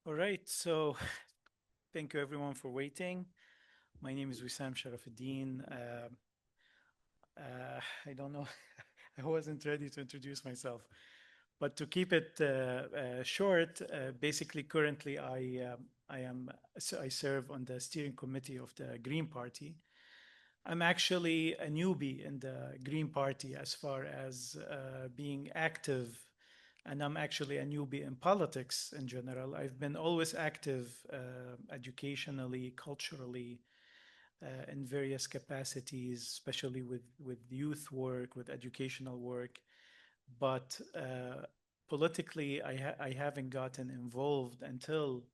All right, so thank you everyone for waiting. My name is Wissam Charafeddine. I don't know, I wasn't ready to introduce myself, but to keep it short, basically currently I serve on the steering committee of the Green Party. I'm actually a newbie in the Green Party as far as being active, and I'm actually a newbie in politics in general. I've been always active educationally, culturally, in various capacities, especially with youth work, with educational work. But politically, I haven't gotten involved until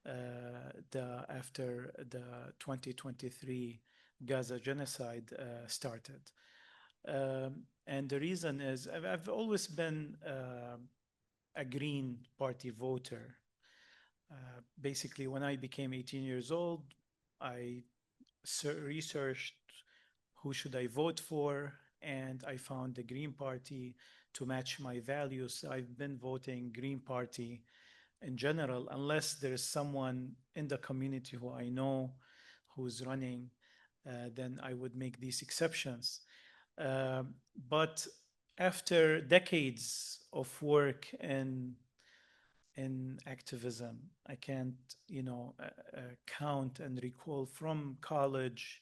the after the 2023 Gaza genocide started. And the reason is I've always been a Green Party voter. Basically, when I became 18 years old, I researched who should I vote for, and I found the Green Party to match my values. I've been voting Green Party in general, unless there's someone in the community who I know who's running, then I would make these exceptions. But after decades of work in activism, I can't, count and recall from college.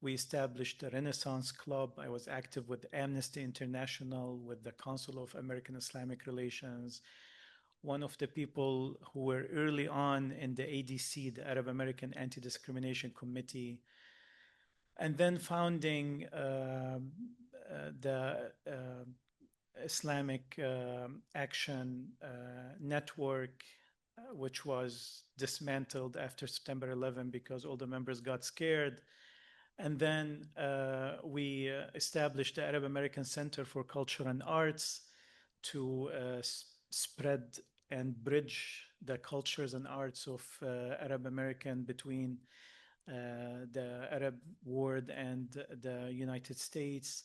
We established the Renaissance Club. I was active with Amnesty International, with the Council of American Islamic Relations, one of the people who were early on in the ADC, the Arab American Anti-Discrimination Committee, and then founding the Islamic Action Network, which was dismantled after September 11 because all the members got scared. And then we established the Arab American Center for Culture and Arts to spread and bridge the cultures and arts of Arab American between the Arab world and the United States,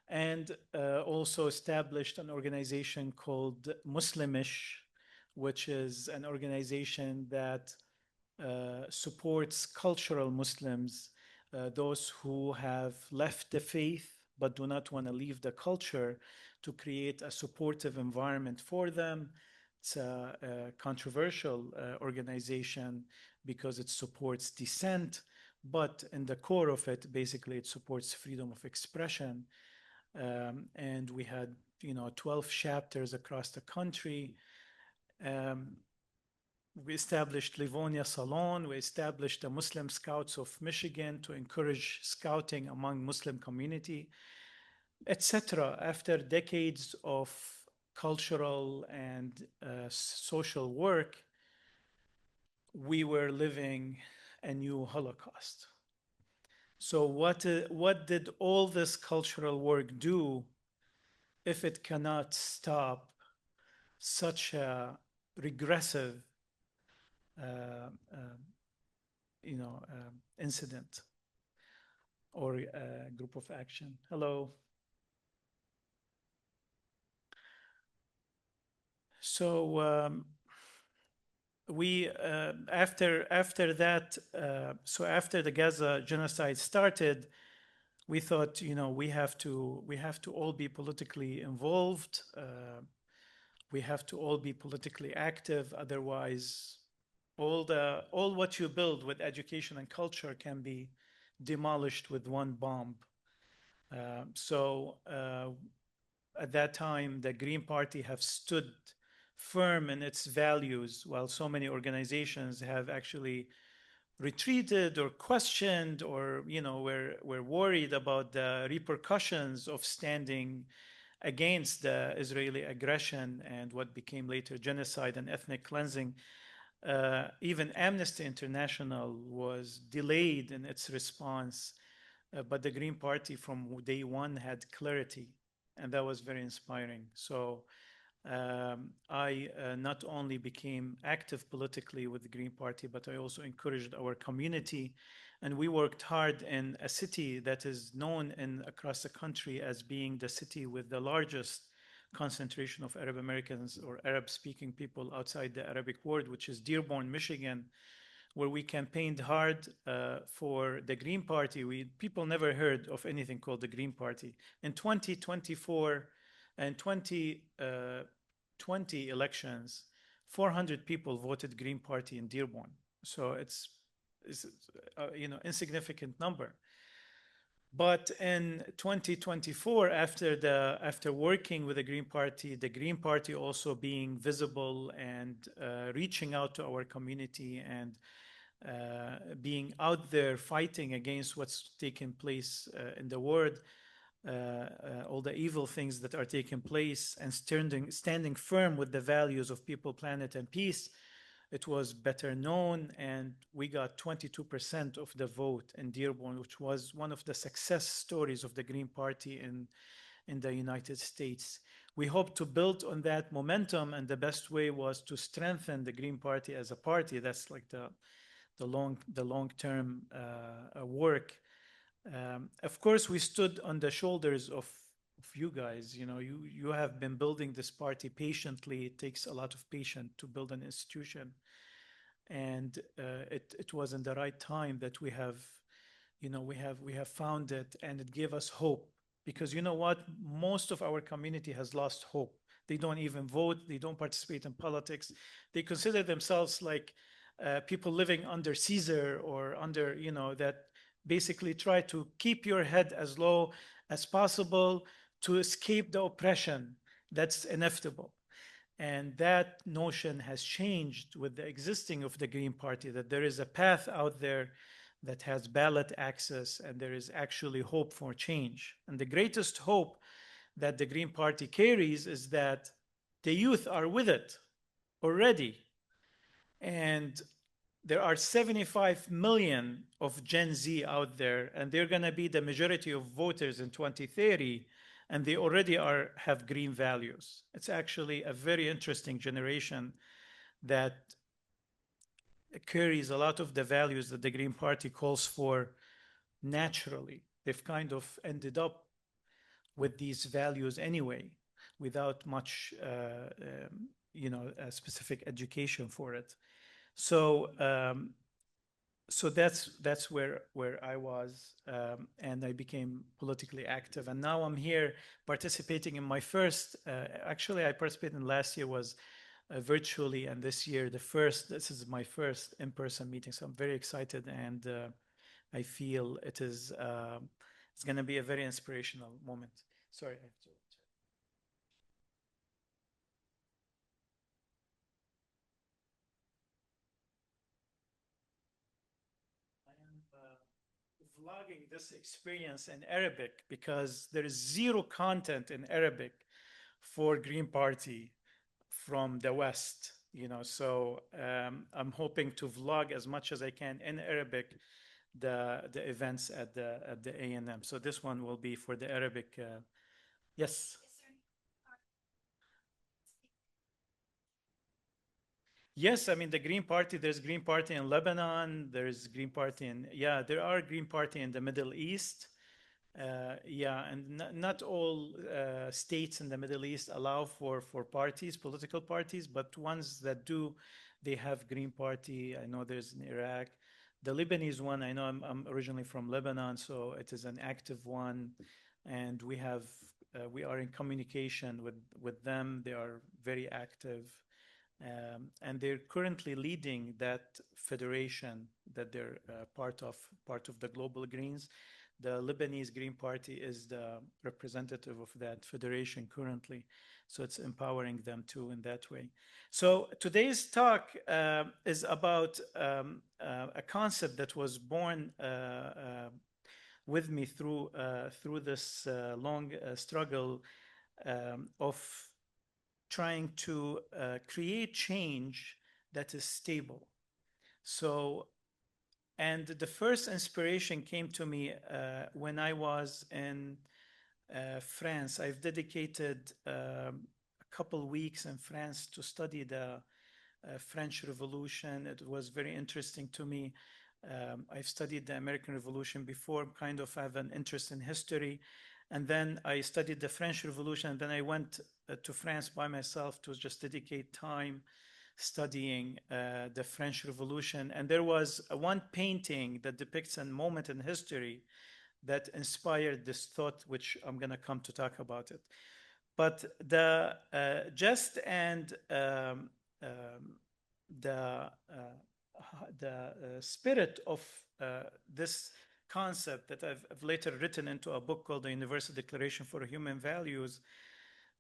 and also established an organization called Muslimish, which is an organization that supports cultural Muslims, those who have left the faith but do not want to leave the culture, to create a supportive environment for them. It's a controversial organization because it supports dissent, but in the core of it, basically, it supports freedom of expression. And we had, 12 chapters across the country. Um, we established Livonia Salon. We established the Muslim Scouts of Michigan to encourage scouting among Muslim community, etc. After decades of cultural and social work, we were living a new Holocaust. So what did all this cultural work do if it cannot stop such a regressive uh, uh, incident or group of action? Hello. So we after that, so after the Gaza genocide started, we thought, we have to all be politically involved. We have to all be politically active. Otherwise, all what you build with education and culture can be demolished with one bomb. So at that time, the Green Party have stood firm in its values, while so many organizations have actually retreated or questioned, or were worried about the repercussions of standing against the Israeli aggression and what became later genocide and ethnic cleansing. Even Amnesty International was delayed in its response, but the Green Party from day one had clarity, and that was very inspiring. So I not only became active politically with the Green Party, but I also encouraged our community. And we worked hard in a city that is known across the country as being the city with the largest concentration of Arab Americans or Arab-speaking people outside the Arabic world, which is Dearborn, Michigan, where we campaigned hard for the Green Party. People never heard of anything called the Green Party. In 2024 and 2020 elections, 400 people voted Green Party in Dearborn. So it's insignificant number. But in 2024, after working with the Green Party also being visible and reaching out to our community and being out there fighting against what's taking place in the world, all the evil things that are taking place, and standing firm with the values of people, planet, and peace, it was better known, and we got 22% of the vote in Dearborn, which was one of the success stories of the Green Party in the United States. We hope to build on that momentum, and the best way was to strengthen the Green Party as a party. That's like the long-term work. Of course, we stood on the shoulders of you guys. You have been building this party patiently. It takes a lot of patience to build an institution, and it was in the right time that we have found it, and it gave us hope. Because you know what, most of our community has lost hope. They don't even vote. They don't participate in politics. They consider themselves like people living under Caesar, or under, that basically try to keep your head as low as possible to escape the oppression that's inevitable. And that notion has changed with the existing of the Green Party, that there is a path out there that has ballot access, and there is actually hope for change. And the greatest hope that the Green Party carries is that the youth are with it already. And there are 75 million of Gen Z out there, and they're going to be the majority of voters in 2030, and they already have green values. It's actually a very interesting generation that carries a lot of the values that the Green Party calls for naturally. They've kind of ended up with these values anyway, without much specific education for it. So that's where I was, and I became politically active. And now I'm here participating in my first, actually I participated in last year was virtually, and this year this is my first in-person meeting. So I'm very excited, and I feel it's going to be a very inspirational moment. Sorry. Vlogging this experience in Arabic because there is zero content in Arabic for Green Party from the West, so I'm hoping to vlog as much as I can in Arabic the events at the A&M. So this one will be for the Arabic. Yes. Yes, I mean the Green Party, there's Green Party in Lebanon, there's Green Party there are Green Party in the Middle East. And not all states in the Middle East allow for political parties, but ones that do, they have Green Party. I know there's in Iraq. The Lebanese one, I know I'm originally from Lebanon, so it is an active one. And we are in communication with them. They are very active. And they're currently leading that federation that they're part of the Global Greens. The Lebanese Green Party is the representative of that federation currently. So it's empowering them too in that way. So today's talk is about a concept that was born with me through this long struggle of trying to create change that is stable. So, and the first inspiration came to me when I was in France. I've dedicated a couple weeks in France to study the French Revolution. It was very interesting to me. I've studied the American Revolution before, kind of have an interest in history. And then I studied the French Revolution. And then I went to France by myself to just dedicate time studying the French Revolution. And there was one painting that depicts a moment in history that inspired this thought, which I'm going to come to talk about it. But the gist and the spirit of this concept that I've later written into a book called the Universal Declaration for Human Values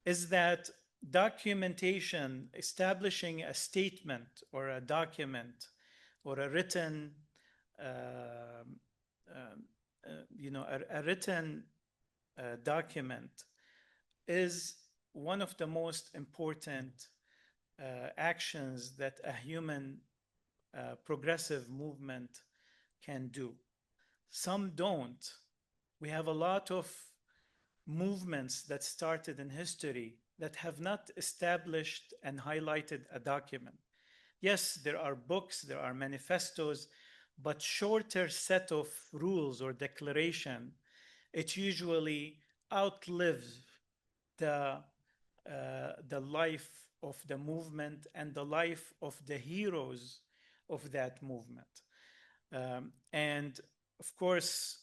is that documentation, establishing a statement or a document or a written, a written document is one of the most important actions that a human progressive movement can do. Some don't. We have a lot of movements that started in history that have not established and highlighted a document. Yes, there are books, there are manifestos, but shorter set of rules or declaration, it usually outlives the life of the movement and the life of the heroes of that movement. And of course,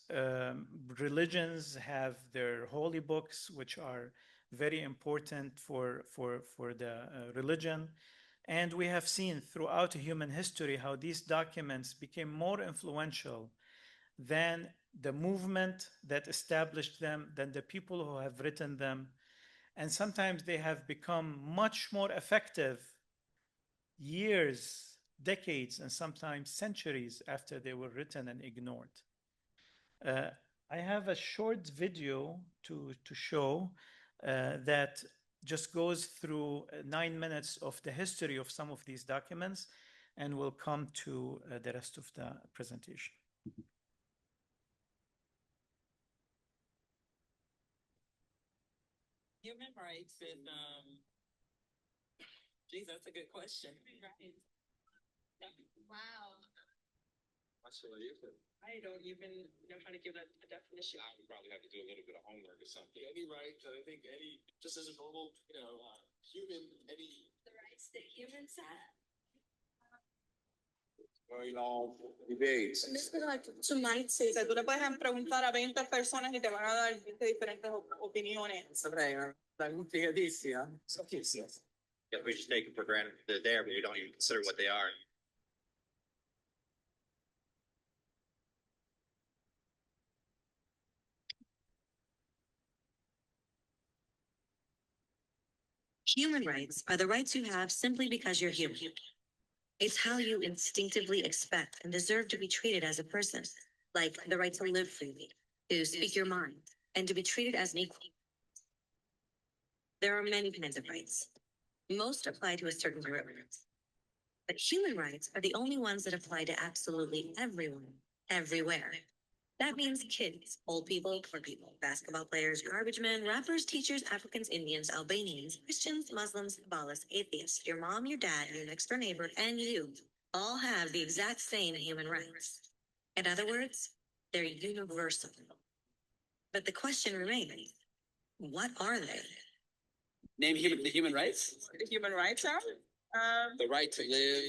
religions have their holy books, which are very important for the religion. And we have seen throughout human history how these documents became more influential than the movement that established them, than the people who have written them. And sometimes they have become much more effective years, decades, and sometimes centuries after they were written and ignored. I have a short video to show that just goes through 9 minutes of the history of some of these documents, and we'll come to the rest of the presentation. Human rights is, geez, that's a good question. Wow. I don't even know how to give a definition. I would probably have to do a little bit of homework or something. Any rights, I think just as a normal, human, the rights that humans have. Very long debates. This is like tonight, sí, tú le puedes preguntar a 20 personas y te van a dar 20 diferentes opiniones. Yeah, we just take it for granted they're there, but we don't even consider what they are. Human rights are the rights you have simply because you're human. It's how you instinctively expect and deserve to be treated as a person, like the right to live freely, to speak your mind, and to be treated as an equal. There are many kinds of rights. Most apply to a certain group. But human rights are the only ones that apply to absolutely everyone, everywhere. That means kids, old people, poor people, basketball players, garbage men, rappers, teachers, Africans, Indians, Albanians, Christians, Muslims, Kabbalists, atheists, your mom, your dad, your next door neighbor, and you all have the exact same human rights. In other words, they're universal. But the question remains, what are they? Name the human rights? The human rights are? The right to live.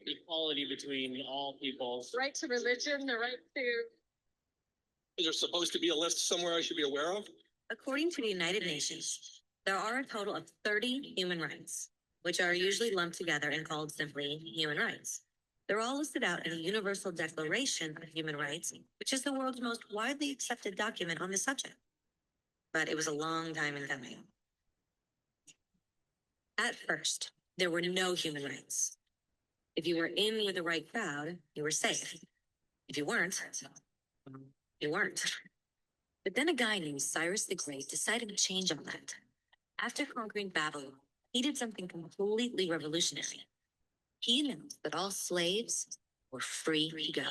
Equality between all people. Right to religion, the right to... is there supposed to be a list somewhere I should be aware of? According to the United Nations, there are a total of 30 human rights, which are usually lumped together and called simply human rights. They're all listed out in the Universal Declaration of Human Rights, which is the world's most widely accepted document on the subject. But it was a long time in coming. At first, there were no human rights. If you were in with the right crowd, you were safe. If you weren't, you weren't. But then a guy named Cyrus the Great decided to change all that. After conquering Babylon, he did something completely revolutionary. He announced that all slaves were free to go.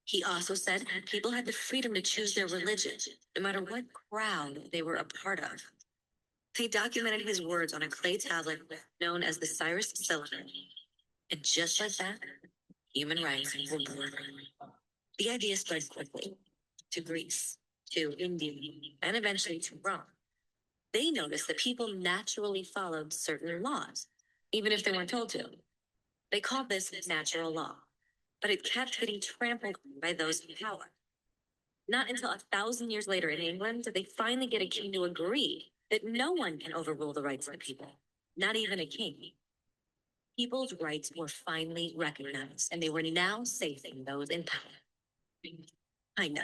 He also said people had the freedom to choose their religion, no matter what crowd they were a part of. He documented his words on a clay tablet known as the Cyrus Cylinder. And just like that, human rights were born. The idea spread quickly to Greece, to India, and eventually to Rome, they noticed that people naturally followed certain laws, even if they weren't told to. They called this natural law, but it kept getting trampled on by those in power. Not until 1,000 years later in England did they finally get a king to agree that no one can overrule the rights of the people, not even a king. People's rights were finally recognized, and they were now saving those in power. Kinda.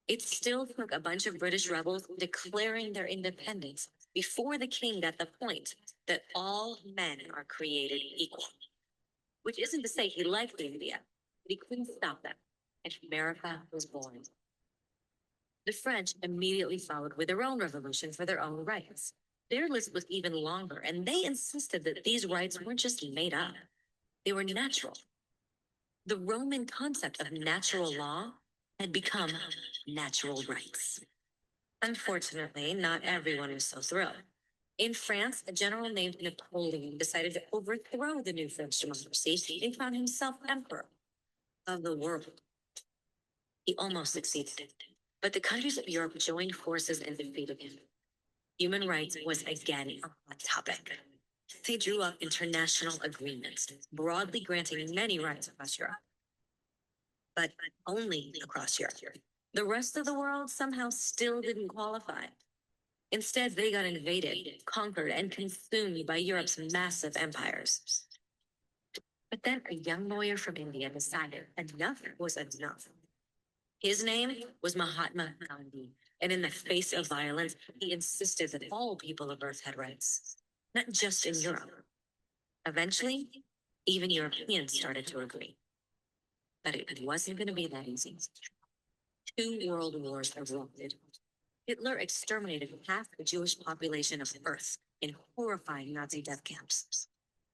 It still took a bunch of British rebels declaring their independence before the king got the point that all men are created equal. Which isn't to say he liked India, but he couldn't stop them, and America was born. The French immediately followed with their own revolution for their own rights. Their list was even longer, and they insisted that these rights weren't just made up, they were natural. The Roman concept of natural law had become natural rights. Unfortunately, not everyone was so thrilled. In France, a general named Napoleon decided to overthrow the new French democracy and crown himself emperor of the world. He almost succeeded, but the countries of Europe joined forces and defeated him. Human rights was again a hot topic. They drew up international agreements, broadly granting many rights across Europe. But only across Europe. The rest of the world somehow still didn't qualify. Instead, they got invaded, conquered, and consumed by Europe's massive empires. But then a young lawyer from India decided enough was enough. His name was Mahatma Gandhi, and in the face of violence, he insisted that all people of Earth had rights, not just in Europe. Eventually, even Europeans started to agree. But it wasn't going to be that easy. 2 world wars erupted. Hitler exterminated half the Jewish population of Earth in horrifying Nazi death camps.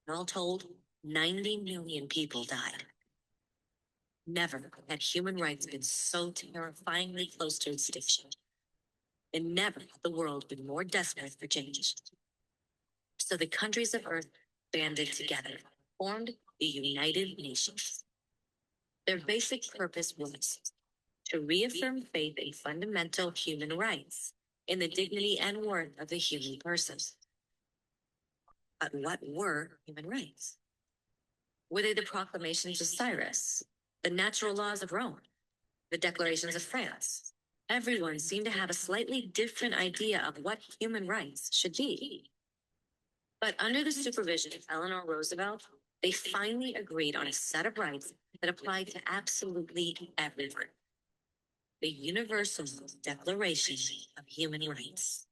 And all told, 90 million people died. Never had human rights been so terrifyingly close to extinction. And never had the world been more desperate for change. So the countries of Earth banded together, formed the United Nations. Their basic purpose was to reaffirm faith in fundamental human rights, in the dignity and worth of the human person. But what were human rights? Were they the proclamations of Cyrus, the natural laws of Rome, the declarations of France? Everyone seemed to have a slightly different idea of what human rights should be. But under the supervision of Eleanor Roosevelt, they finally agreed on a set of rights that applied to absolutely everyone. The Universal Declaration of Human Rights.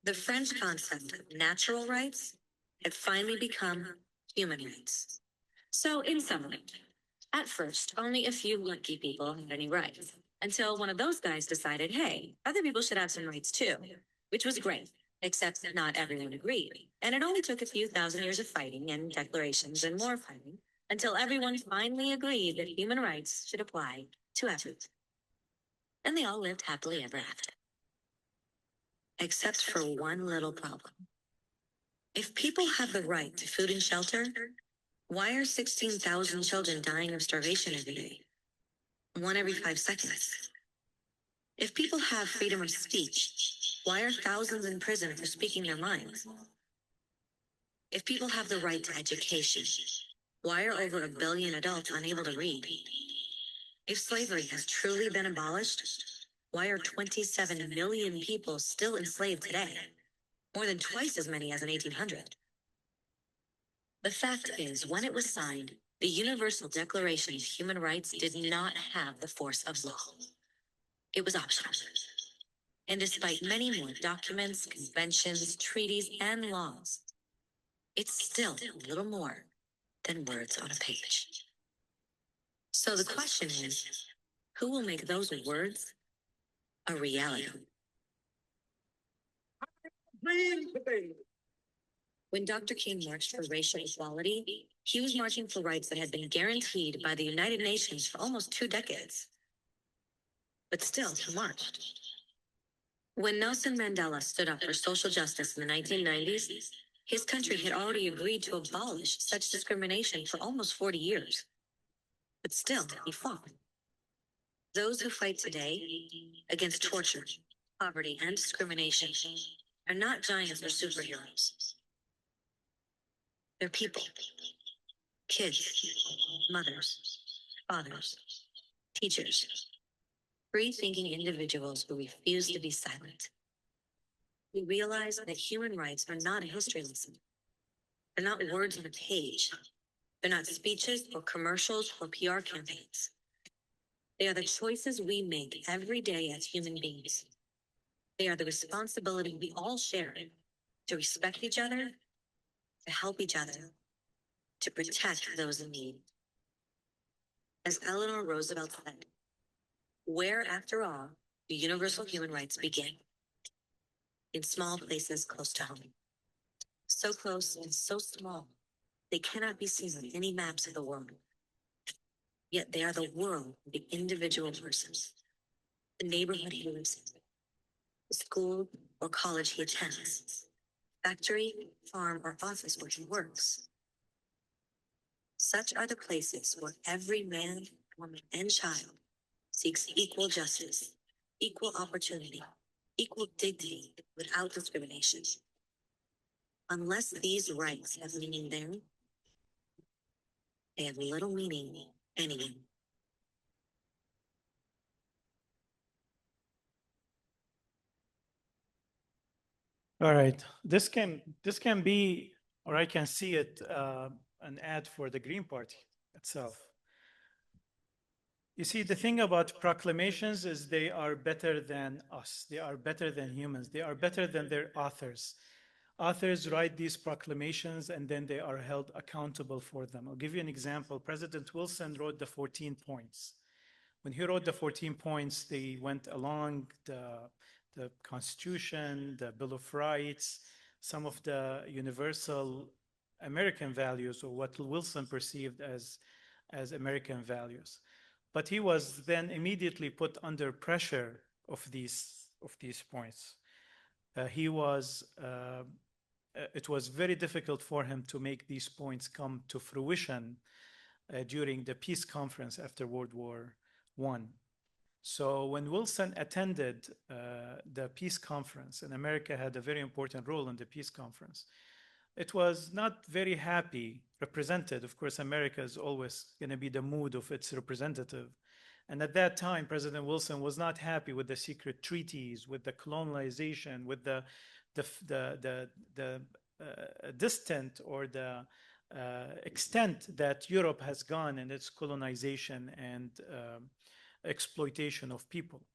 The French concept of natural rights had finally become human rights. So, in summary, at first, only a few lucky people had any rights, until one of those guys decided, hey, other people should have some rights too, which was great, except that not everyone agreed. And it only took a few thousand years of fighting and declarations and more fighting until everyone finally agreed that human rights should apply to everyone. And they all lived happily ever after. Except for one little problem. If people have the right to food and shelter, why are 16,000 children dying of starvation every day? 1 every 5 seconds. If people have freedom of speech, why are thousands in prison for speaking their minds? If people have the right to education, why are over 1 billion adults unable to read? If slavery has truly been abolished, why are 27 million people still enslaved today? More than twice as many as in 1800. The fact is, when it was signed, the Universal Declaration of Human Rights did not have the force of law. It was optional. And despite many more documents, conventions, treaties, and laws, it's still a little more than words on a page. So the question is, who will make those words a reality? When Dr. King marched for racial equality, he was marching for rights that had been guaranteed by the United Nations for almost 2 decades. But still, he marched. When Nelson Mandela stood up for social justice in the 1990s, his country had already agreed to abolish such discrimination for almost 40 years. But still, he fought. Those who fight today against torture, poverty, and discrimination are not giants or superheroes. They're people, kids, mothers, fathers, teachers, free-thinking individuals who refuse to be silent. We realize that human rights are not a history lesson. They're not words on a page. They're not speeches or commercials or PR campaigns. They are the choices we make every day as human beings. They are the responsibility we all share to respect each other, to help each other, to protect those in need. As Eleanor Roosevelt said, where, after all, do universal human rights begin? In small places close to home. So close and so small, they cannot be seen on any maps of the world. Yet they are the world of the individual persons, the neighborhood he lives in, the school or college he attends, factory, farm, or office where he works. Such are the places where every man, woman, and child seeks equal justice, equal opportunity, equal dignity without discrimination. Unless these rights have meaning there, they have little meaning anywhere. All right, this can be, or I can see it, an ad for the Green Party itself. You see, the thing about proclamations is they are better than us. They are better than humans. They are better than their authors. Authors write these proclamations and then they are held accountable for them. I'll give you an example. President Wilson wrote the 14 points. When he wrote the 14 points, they went along the Constitution, the Bill of Rights, some of the universal American values, or what Wilson perceived as American values. But he was then immediately put under pressure of these points. It was very difficult for him to make these points come to fruition during the peace conference after World War I. So when Wilson attended the peace conference, and America had a very important role in the peace conference, it was not very happy represented. Of course, America is always going to be the mood of its representative. And at that time, President Wilson was not happy with the secret treaties, with the colonialization, with the distant or the extent that Europe has gone in its colonization and exploitation of people.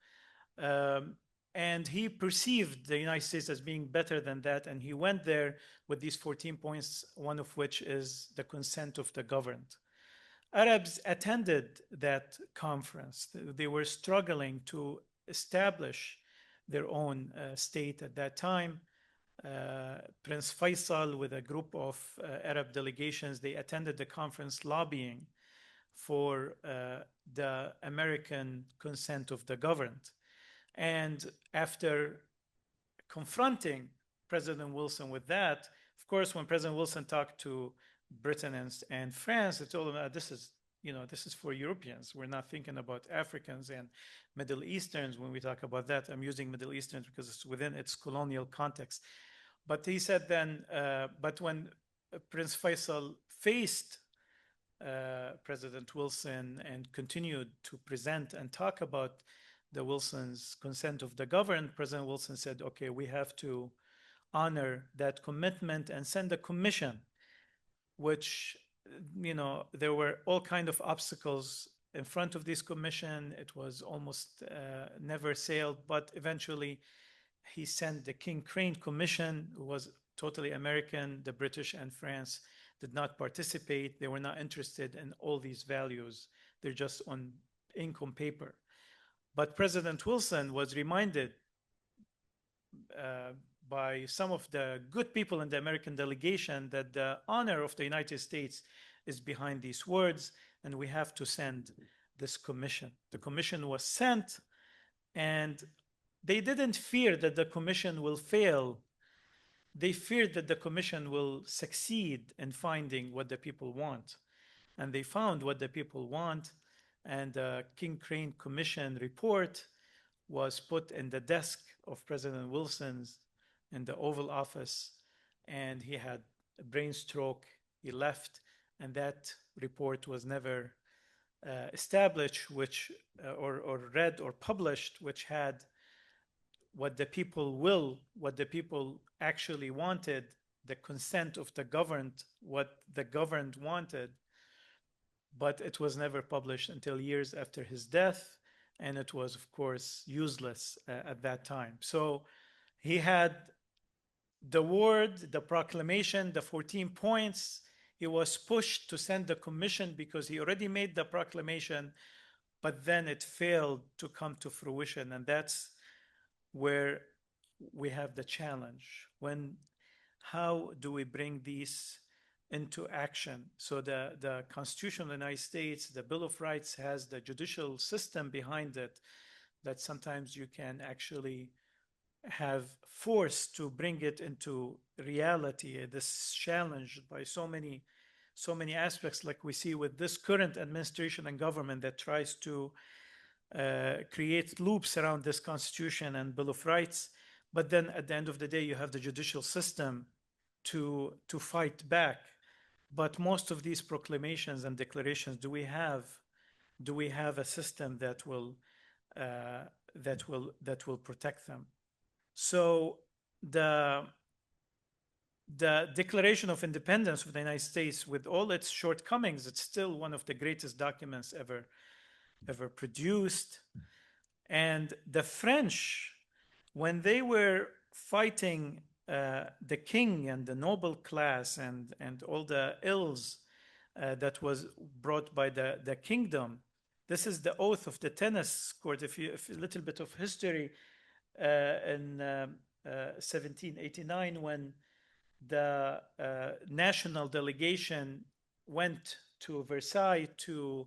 And he perceived the United States as being better than that, and he went there with these 14 points, one of which is the consent of the governed. Arabs attended that conference. They were struggling to establish their own state at that time. Prince Faisal, with a group of Arab delegations, they attended the conference lobbying for the American consent of the governed. And after confronting President Wilson with that, of course, when President Wilson talked to Britain and France, they told them, this is for Europeans. We're not thinking about Africans and Middle Easterns when we talk about that. I'm using Middle Easterns because it's within its colonial context. But he said then, but when Prince Faisal faced President Wilson and continued to present and talk about the Wilson's consent of the governed, President Wilson said, okay, we have to honor that commitment and send a commission, which, there were all kinds of obstacles in front of this commission. It was almost never sailed, but eventually he sent the King Crane Commission, who was totally American. The British and France did not participate. They were not interested in all these values. They're just on ink on paper. But President Wilson was reminded by some of the good people in the American delegation that the honor of the United States is behind these words, and we have to send this commission. The commission was sent, and they didn't fear that the commission will fail. They feared that the commission will succeed in finding what the people want. And they found what the people want. And the King Crane Commission report was put in the desk of President Wilson's in the Oval Office, and he had a brain stroke. He left, and that report was never established, which or read or published, which had what the people actually wanted, the consent of the governed, what the governed wanted, but it was never published until years after his death, and it was, of course, useless at that time. So he had the word, the proclamation, the 14 points. He was pushed to send the commission because he already made the proclamation, but then it failed to come to fruition. And that's where we have the challenge. How do we bring these into action? So the Constitution of the United States, the Bill of Rights, has the judicial system behind it that sometimes you can actually have force to bring it into reality. This challenged by so many aspects, like we see with this current administration and government that tries to create loops around this Constitution and Bill of Rights. But then at the end of the day, you have the judicial system to fight back. But most of these proclamations and declarations, do we have a system that will protect them? So the Declaration of Independence of the United States, with all its shortcomings, it's still one of the greatest documents ever produced. And the French, when they were fighting the king and the noble class and all the ills that was brought by the kingdom, this is the oath of the tennis court. If a little bit of history, in 1789, when the national delegation went to Versailles to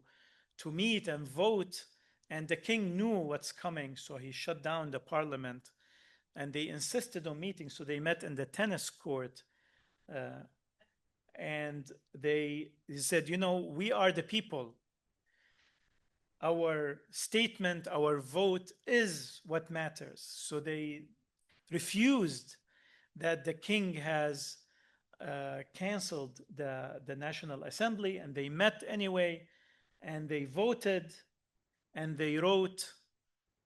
meet and vote, and the king knew what's coming, so he shut down the parliament, and they insisted on meeting. So they met in the tennis court, and he said, we are the people. Our statement, our vote is what matters. So they refused that the king has canceled the National Assembly, and they met anyway, and they voted, and they wrote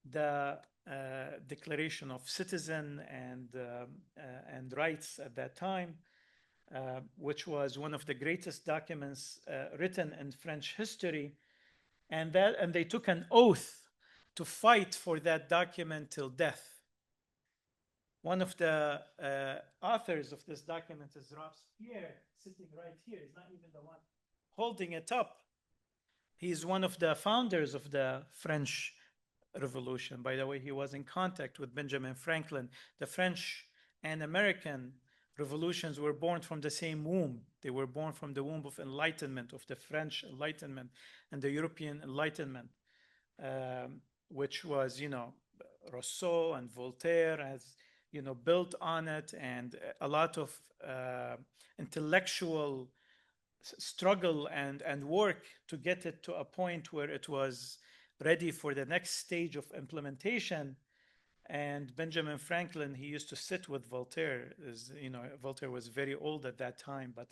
the Declaration of Citizen and Rights at that time, which was one of the greatest documents written in French history. And they took an oath to fight for that document till death. One of the authors of this document is Robespierre, sitting right here. He's not even the one holding it up. He's one of the founders of the French Revolution. By the way, he was in contact with Benjamin Franklin. The French and American revolutions were born from the same womb. They were born from the womb of Enlightenment, of the French Enlightenment and the European Enlightenment, which was, Rousseau and Voltaire has, built on it, and a lot of intellectual struggle and work to get it to a point where it was ready for the next stage of implementation. And Benjamin Franklin, he used to sit with Voltaire. Voltaire was very old at that time, but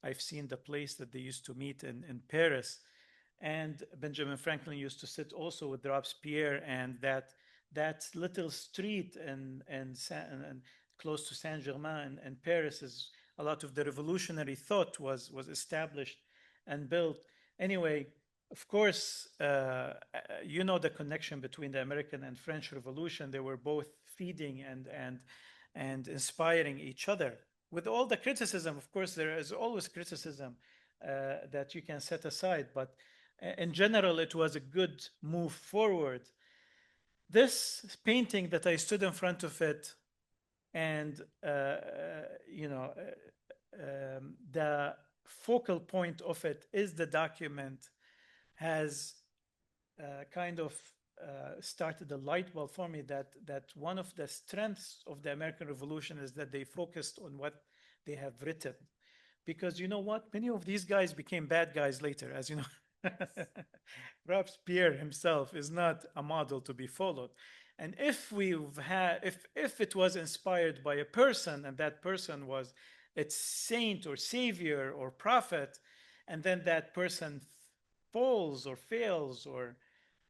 I've seen the place that they used to meet in Paris. And Benjamin Franklin used to sit also with Robespierre, and that little street and close to Saint-Germain in Paris is a lot of the revolutionary thought was established and built. Anyway, of course, the connection between the American and French Revolution. They were both feeding and inspiring each other. With all the criticism, of course, there is always criticism that you can set aside, but in general, it was a good move forward. This painting that I stood in front of it, and the focal point of it is the document, has kind of started a light bulb for me that one of the strengths of the American Revolution is that they focused on what they have written. Because you know what? Many of these guys became bad guys later, as you know. Robespierre himself is not a model to be followed. And if it was inspired by a person, and that person was its saint or savior or prophet, and then that person falls or fails, or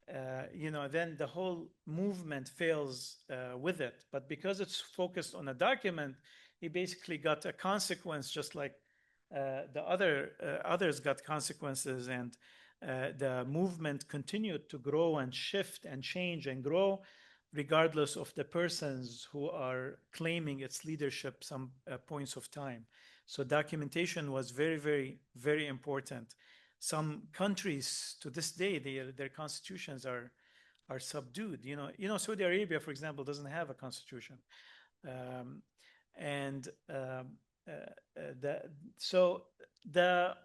then the whole movement fails with it. But because it's focused on a document, he basically got a consequence, just like others got consequences, and the movement continued to grow and shift and change and grow, regardless of the persons who are claiming its leadership some points of time. So documentation was very, very, very important. Some countries to this day, their constitutions are subdued. Saudi Arabia, for example, doesn't have a constitution, and so the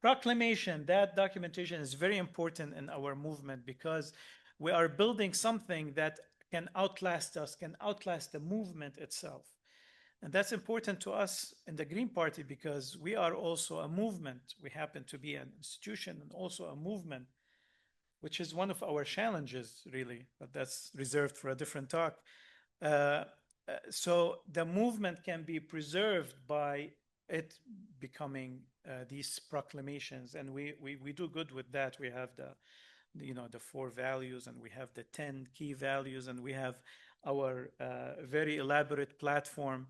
proclamation, that documentation, is very important in our movement, because we are building something that can outlast us, can outlast the movement itself. And that's important to us in the Green Party, because we are also a movement. We happen to be an institution and also a movement, which is one of our challenges, really, but that's reserved for a different talk. So the movement can be preserved by it becoming these proclamations, and we do good with that. We have the 4 values, and we have the 10 key values, and we have our very elaborate platform.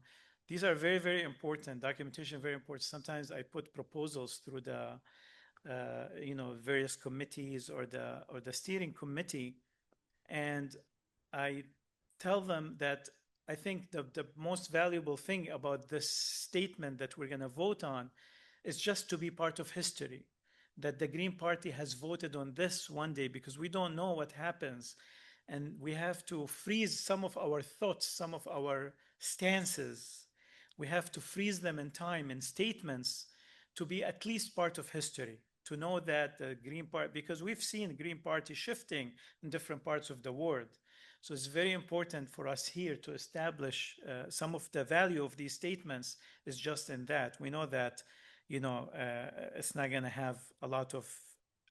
These are very, very important. Documentation, very important. Sometimes I put proposals through the various committees or the steering committee, and I tell them that I think the most valuable thing about this statement that we're going to vote on is just to be part of history, that the Green Party has voted on this one day, because we don't know what happens, and we have to freeze some of our thoughts, some of our stances. We have to freeze them in time, in statements, to be at least part of history, to know that the Green Party, because we've seen Green Party shifting in different parts of the world. So it's very important for us here to establish some of the value of these statements is just in that. We know that, it's not going to have a lot of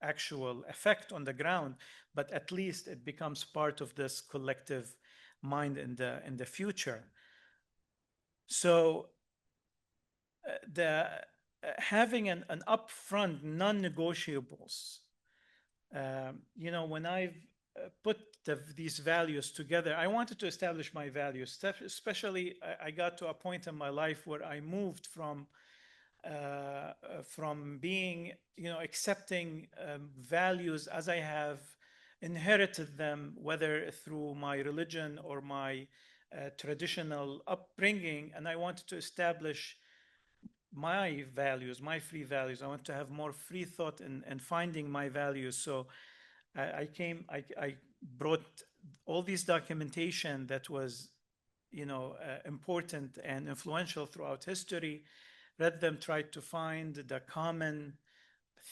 actual effect on the ground, but at least it becomes part of this collective mind in the future. So having an upfront non-negotiables, when I've put these values together, I wanted to establish my values. Especially, I got to a point in my life where I moved from being, accepting values as I have inherited them, whether through my religion or my traditional upbringing, and I wanted to establish my values, my free values. I want to have more free thought and finding my values. So I brought all these documentation that was, important and influential throughout history, read them, tried to find the common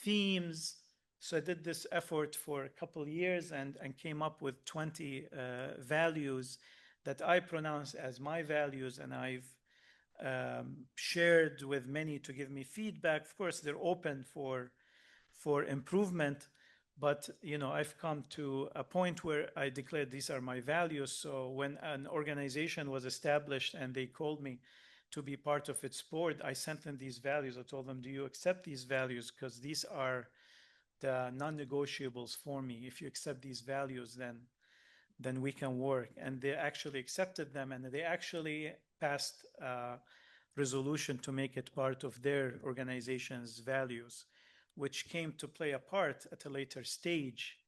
themes. So I did this effort for a couple of years and came up with 20 values that I pronounce as my values, and I've shared with many to give me feedback. Of course, they're open for improvement, but I've come to a point where I declared these are my values. So when an organization was established and they called me to be part of its board, I sent them these values. I told them, do you accept these values? Because these are the non-negotiables for me. If you accept these values, then we can work. And they actually accepted them, and they actually passed a resolution to make it part of their organization's values, which came to play a part at a later stage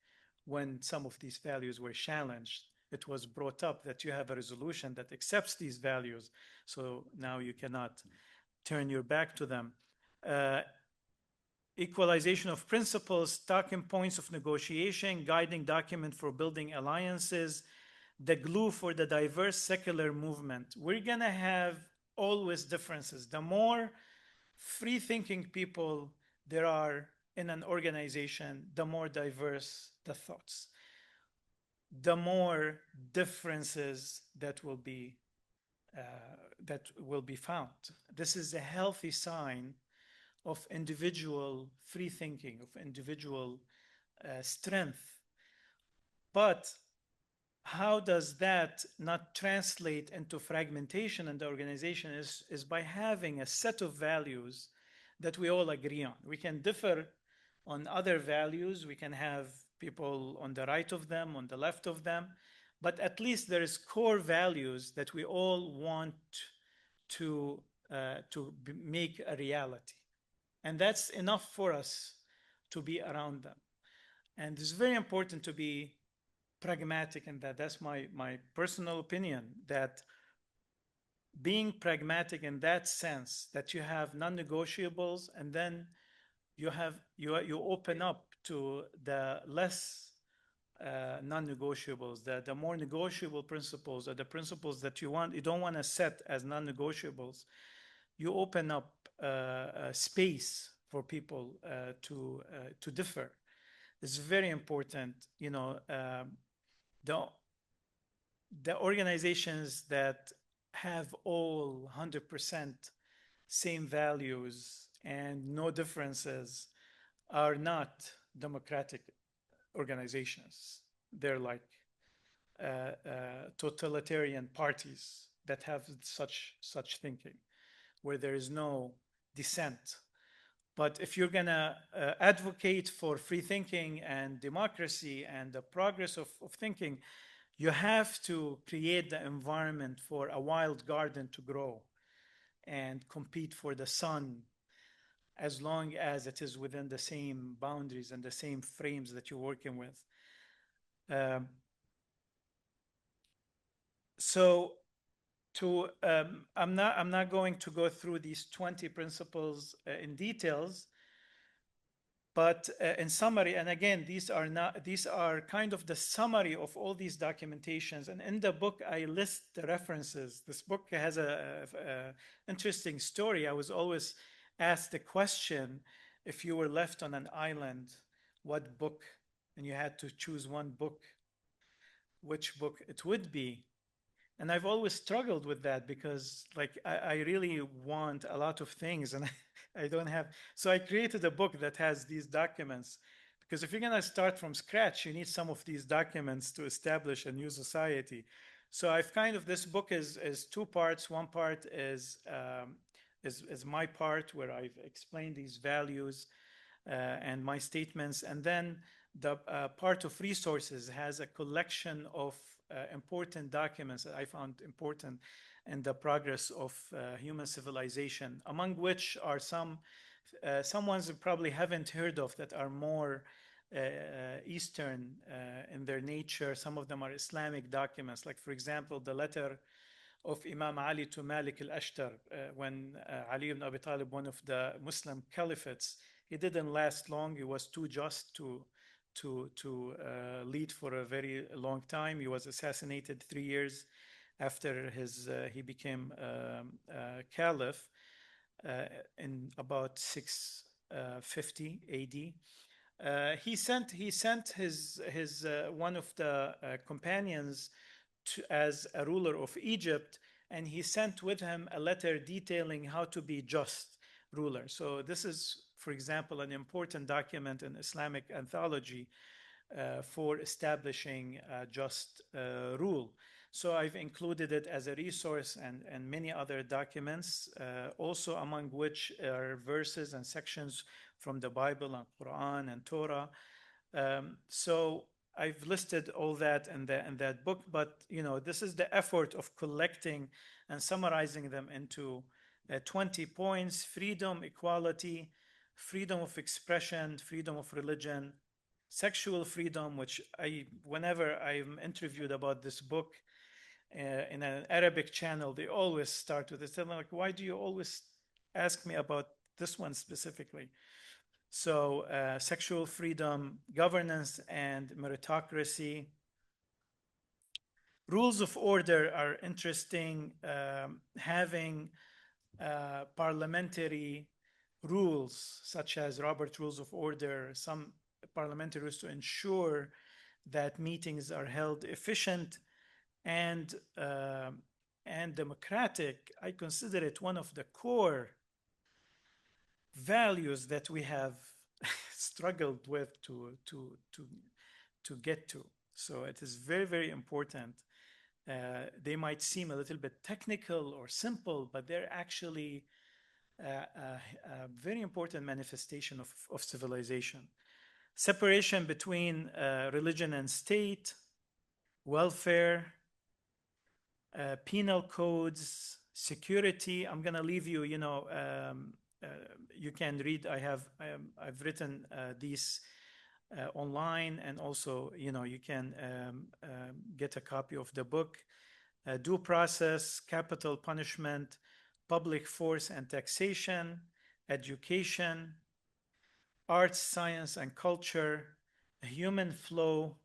when some of these values were challenged. It was brought up that you have a resolution that accepts these values, so now you cannot turn your back to them. Equalization of principles, talking points of negotiation, guiding document for building alliances, the glue for the diverse secular movement. We're going to have always differences. The more free-thinking people there are in an organization, the more diverse the thoughts, the more differences that will be found. This is a healthy sign of individual free thinking, of individual strength. But how does that not translate into fragmentation in the organization is by having a set of values that we all agree on. We can differ on other values. We can have people on the right of them, on the left of them, but at least there is core values that we all want to make a reality. And that's enough for us to be around them. And it's very important to be pragmatic in that. That's my personal opinion, that being pragmatic in that sense, that you have non-negotiables, and then you open up to the less non-negotiables, the more negotiable principles, or the principles that you don't want to set as non-negotiables. You open up space for people to differ. It's very important. The organizations that have all 100% same values and no differences are not democratic organizations. They're like totalitarian parties that have such thinking, where there is no dissent. But if you're going to advocate for free thinking and democracy and the progress of thinking, you have to create the environment for a wild garden to grow and compete for the sun, as long as it is within the same boundaries and the same frames that you're working with. I'm not going to go through these 20 principles in details, but in summary, and again, these are kind of the summary of all these documentations. And in the book, I list the references. This book has a interesting story. I was always asked the question, if you were left on an island, what book, and you had to choose one book, which book it would be. And I've always struggled with that, because like I really want a lot of things and I don't have. So I created a book that has these documents, because if you're going to start from scratch, you need some of these documents to establish a new society. So I've this book is two parts. One part is my part, where I've explained these values and my statements. And then the part of resources has a collection of important documents that I found important in the progress of human civilization, among which are some ones you probably haven't heard of that are more Eastern in their nature. Some of them are Islamic documents, like, for example, the letter of Imam Ali to Malik al-Ashtar, when Ali ibn Abi Talib, one of the Muslim caliphates, he didn't last long. He was too just to lead for a very long time. He was assassinated 3 years after he became caliph in about 650 AD. He sent his one of the companions as a ruler of Egypt, and he sent with him a letter detailing how to be just ruler. So this is, for example, an important document in Islamic anthology for establishing just rule. So I've included it as a resource, and many other documents, also among which are verses and sections from the Bible and Quran and Torah. So I've listed all that in that book, but this is the effort of collecting and summarizing them into 20 points: freedom, equality, freedom of expression, freedom of religion, sexual freedom, which whenever I'm interviewed about this book in an Arabic channel, they always start with this. I'm like, why do you always ask me about this one specifically? So sexual freedom, governance and meritocracy. Rules of order are interesting. Having parliamentary rules, such as Robert Rules of Order, some parliamentary rules to ensure that meetings are held efficient and democratic. I consider it one of the core values that we have struggled with to get to. So it is very, very important. They might seem a little bit technical or simple, but they're actually a very important manifestation of civilization. Separation between religion and state, welfare, penal codes, security. I'm going to leave you, you can read. I've written these online, and also, you can get a copy of the book. Due process, capital punishment, public force and taxation, education, arts, science, and culture, human flow,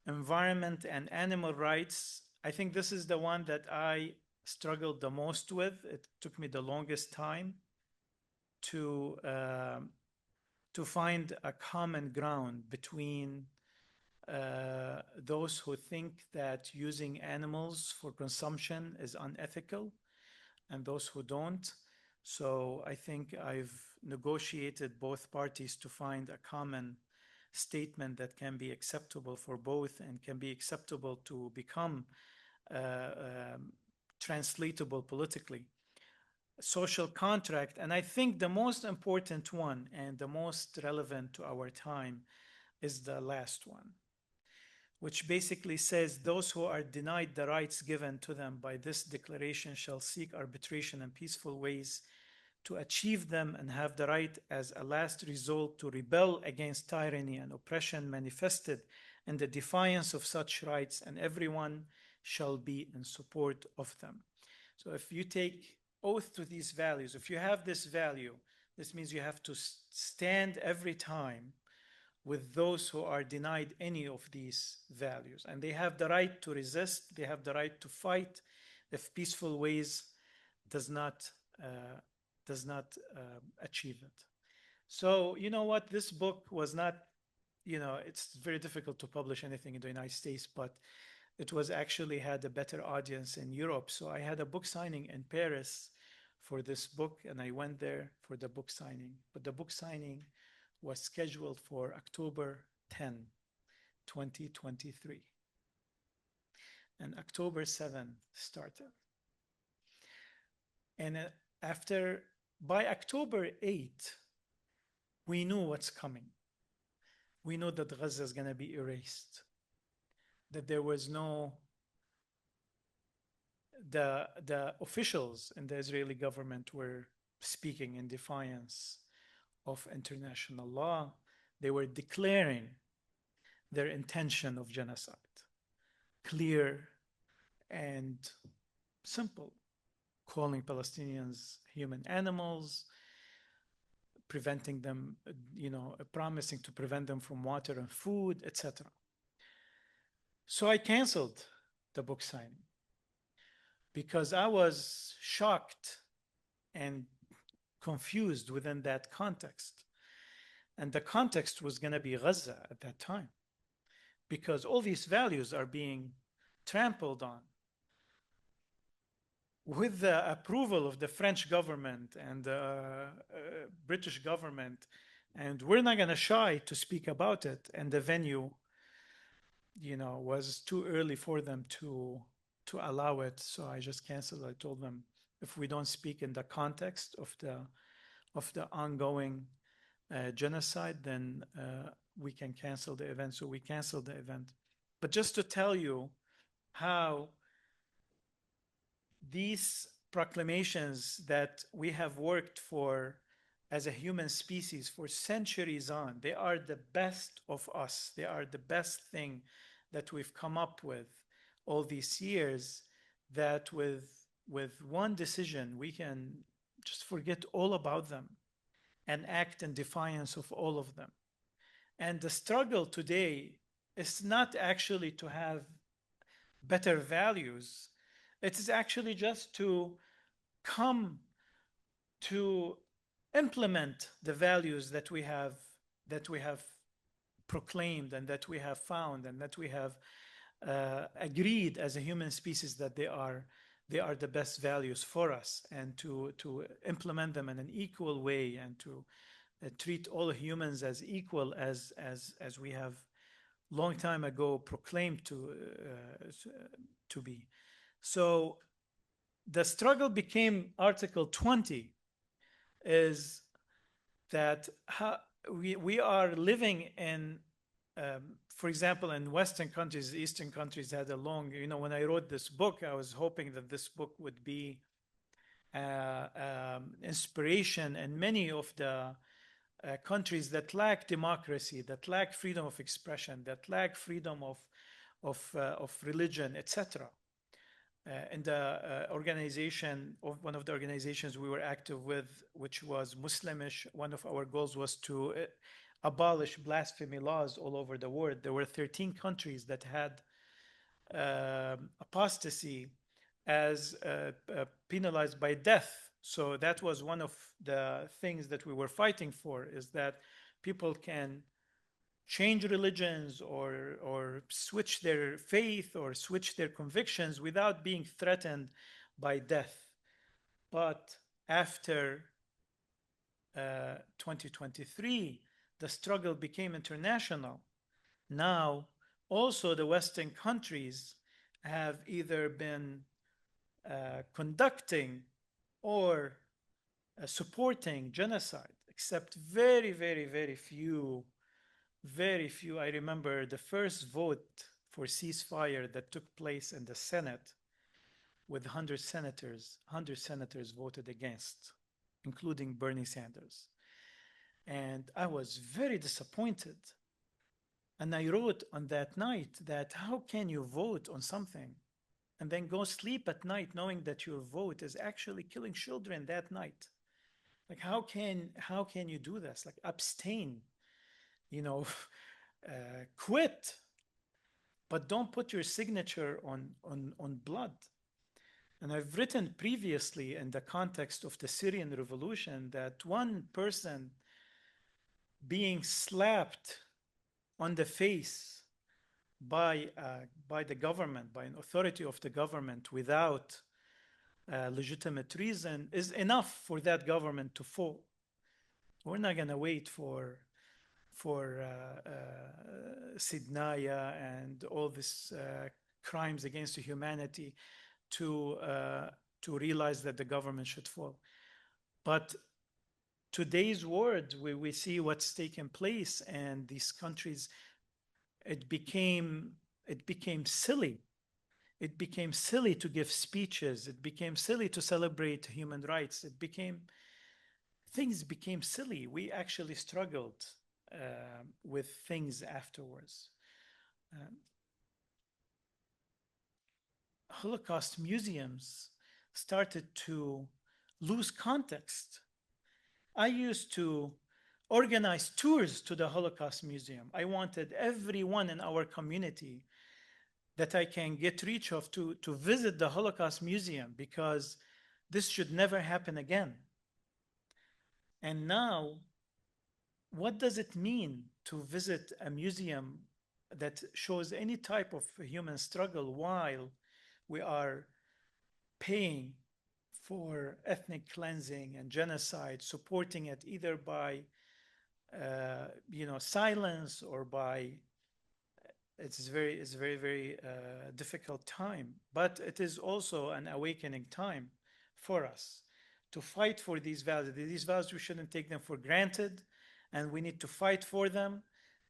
environment, and animal rights. I think this is the one that I struggled the most with. It took me the longest time to find a common ground between those who think that using animals for consumption is unethical and those who don't. So I think I've negotiated both parties to find a common statement that can be acceptable for both and can be acceptable to become translatable politically. Social contract, and I think the most important one and the most relevant to our time is the last one, which basically says those who are denied the rights given to them by this declaration shall seek arbitration and peaceful ways to achieve them, and have the right as a last resort to rebel against tyranny and oppression manifested in the defiance of such rights, and everyone shall be in support of them. So if you take oath to these values, if you have this value, this means you have to stand every time with those who are denied any of these values, and they have the right to resist, they have the right to fight if peaceful ways does not achieve it. So you know what, this book was not, it's very difficult to publish anything in the United States, but it was actually had a better audience in Europe. So I had a book signing in Paris for this book, and I went there for the book signing, but the book signing was scheduled for October 10, 2023. And October 7 started. And by October 8, we knew what's coming. We knew that Gaza is going to be erased, that there was the officials in the Israeli government were speaking in defiance of international law. They were declaring their intention of genocide, clear and simple, calling Palestinians human animals, preventing them, promising to prevent them from water and food, etc. So I canceled the book signing because I was shocked and confused within that context. And the context was going to be Gaza at that time, because all these values are being trampled on with the approval of the French government and the British government. And we're not going to shy to speak about it. And the venue, was too early for them to allow it. So I just canceled. I told them, if we don't speak in the context of the ongoing genocide, then we can cancel the event. So we canceled the event. But just to tell you how these proclamations that we have worked for as a human species for centuries on, they are the best of us. They are the best thing that we've come up with all these years, that with one decision, we can just forget all about them and act in defiance of all of them. And the struggle today is not actually to have better values. It is actually just to come to implement the values that we have proclaimed and that we have found and that we have agreed as a human species that they are the best values for us, and to implement them in an equal way, and to treat all humans as equal as we have long time ago proclaimed to be. So the struggle became Article 20, is that we are living in, for example, in Western countries, Eastern countries had a long, when I wrote this book, I was hoping that this book would be inspiration in many of the countries that lack democracy, that lack freedom of expression, that lack freedom of religion, etc. In the organization, of one of the organizations we were active with, which was Muslimish, one of our goals was to abolish blasphemy laws all over the world. There were 13 countries that had apostasy as penalized by death. So that was one of the things that we were fighting for, is that people can change religions or switch their faith or switch their convictions without being threatened by death. But after 2023, the struggle became international. Now, also the Western countries have either been conducting or supporting genocide, except very, very, very few. I remember the first vote for ceasefire that took place in the Senate with 100 senators. 100 senators voted against, including Bernie Sanders. And I was very disappointed. And I wrote on that night that how can you vote on something and then go sleep at night knowing that your vote is actually killing children that night? Like, how can you do this? Like, abstain, quit, but don't put your signature on blood. And I've written previously in the context of the Syrian revolution that one person being slapped on the face by the government, by an authority of the government without legitimate reason is enough for that government to fall. We're not going to wait for Sidnaya and all these crimes against humanity to realize that the government should fall. But today's world, we see what's taken place, and these countries, it became silly. It became silly to give speeches. It became silly to celebrate human rights. Things became silly. We actually struggled with things afterwards. Holocaust museums started to lose context. I used to organize tours to the Holocaust Museum. I wanted everyone in our community that I can get reach of to visit the Holocaust Museum, because this should never happen again. And now, what does it mean to visit a museum that shows any type of human struggle while we are paying for ethnic cleansing and genocide, supporting it either by silence or by it's very difficult time, but it is also an awakening time for us to fight for these values. These values, we shouldn't take them for granted, and we need to fight for them.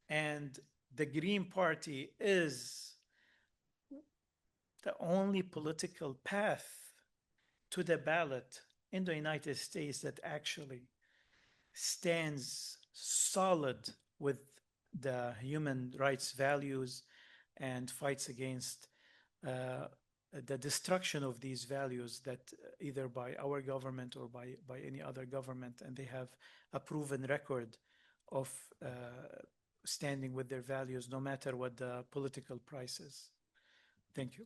And the Green Party is the only political path to the ballot in the United States that actually stands solid with the human rights values and fights against the destruction of these values, that either by our government or by any other government. And they have a proven record of standing with their values no matter what the political price is. Thank you.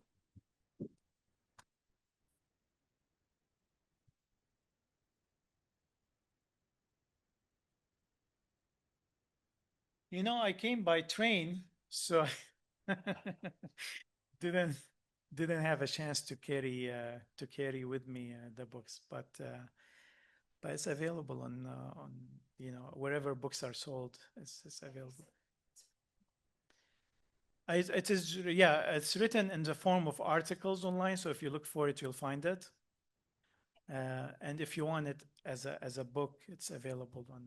I came by train, so didn't have a chance to carry with me the books. But but it's available on wherever books are sold. It's available. It is, yeah, it's written in the form of articles online, so if you look for it, you'll find it. And if you want it as a book, it's available on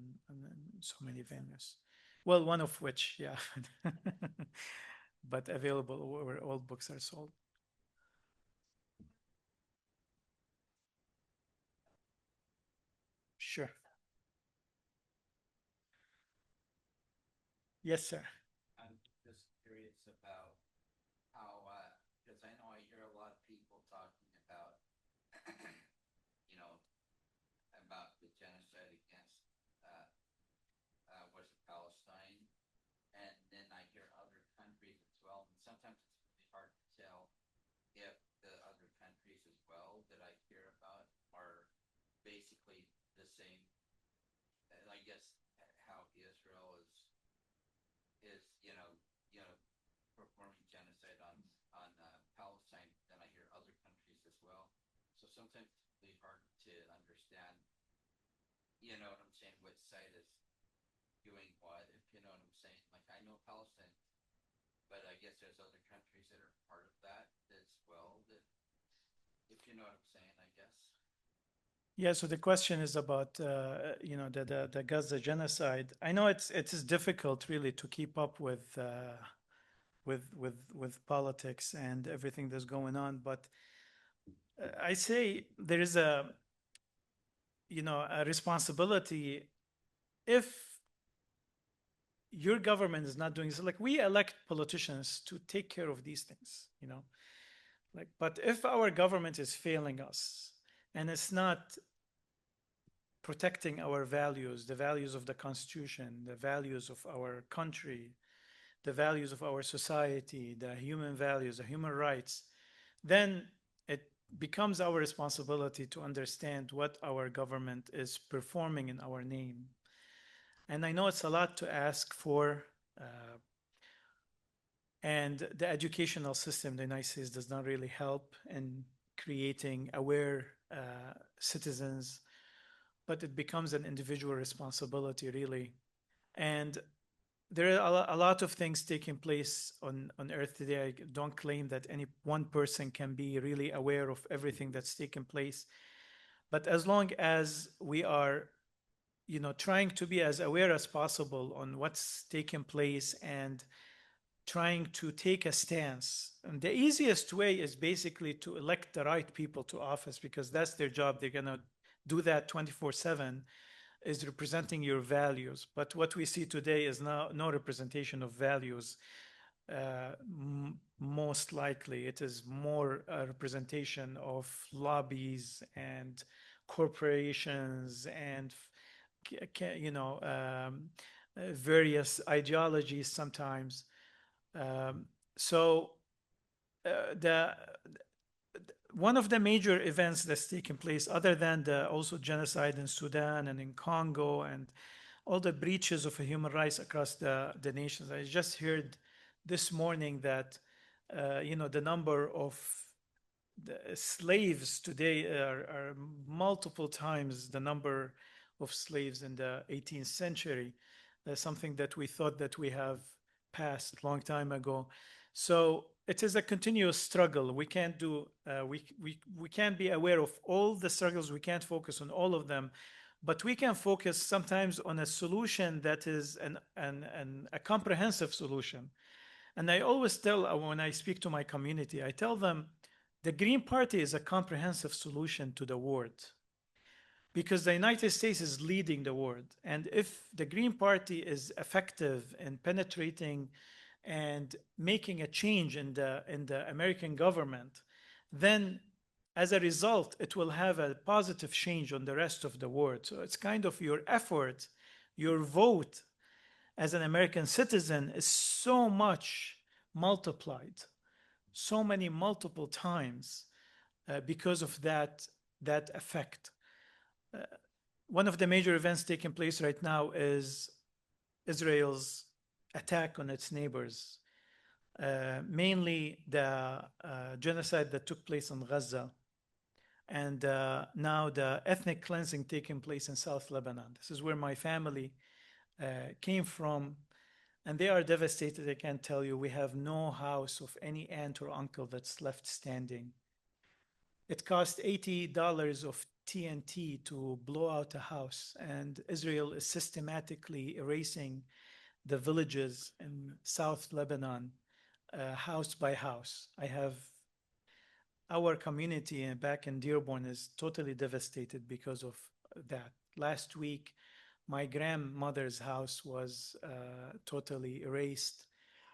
so many venues. Well, one of which, yeah, but available where all books are sold. Sure. Yes, sir. I'm just curious about how, because I know I hear a lot of people talking about, about the genocide against, was it Palestine? And then I hear other countries as well. And sometimes it's really hard to tell if the other countries as well that I hear about are basically the same. And I guess how Israel is performing genocide on Palestine, then I hear other countries as well. So sometimes it's really hard to understand, you know what I'm saying, which side is doing what, if you know what I'm saying. Like, I know Palestine, but I guess there's other countries that are part of that as well, that, if you know what I'm saying, I guess. Yeah, so the question is about the Gaza genocide. I know it is difficult really to keep up with politics and everything that's going on, but I say there is a responsibility if your government is not doing so. Like, we elect politicians to take care of these things, but if our government is failing us and it's not protecting our values, the values of the Constitution, the values of our country, the values of our society, the human values, the human rights, then it becomes our responsibility to understand what our government is performing in our name. And I know it's a lot to ask for, and the educational system in the United States does not really help in creating aware citizens, but it becomes an individual responsibility, really. And there are a lot of things taking place on Earth today. I don't claim that any one person can be really aware of everything that's taking place. But as long as we are, trying to be as aware as possible on what's taking place and trying to take a stance. And the easiest way is basically to elect the right people to office, because that's their job. They're going to do that 24/7, is representing your values. But what we see today is no representation of values. Most likely it is more a representation of lobbies and corporations and various ideologies sometimes. One of the major events that's taken place, other than the also genocide in Sudan and in Congo and all the breaches of human rights across the nations, I just heard this morning that the number of the slaves today are multiple times the number of slaves in the 18th century. That's something that we thought that we have passed a long time ago. So it is a continuous struggle. We can't do we can't be aware of all the struggles. We can't focus on all of them, but we can focus sometimes on a solution that is a comprehensive solution. And I always tell, when I speak to my community, I tell them the Green Party is a comprehensive solution to the world, because the United States is leading the world. And if the Green Party is effective in penetrating and making a change in the American government, then as a result, it will have a positive change on the rest of the world. So it's kind of your effort, your vote as an American citizen is so much multiplied, so many multiple times because of that effect. One of the major events taking place right now is Israel's attack on its neighbors, mainly the genocide that took place in Gaza. And now the ethnic cleansing taking place in South Lebanon. This is where my family came from, and they are devastated. I can't tell you. We have no house of any aunt or uncle that's left standing. It cost $80 of TNT to blow out a house, and Israel is systematically erasing the villages in South Lebanon, house by house. I have our community back in Dearborn is totally devastated because of that. Last week, my grandmother's house was totally erased.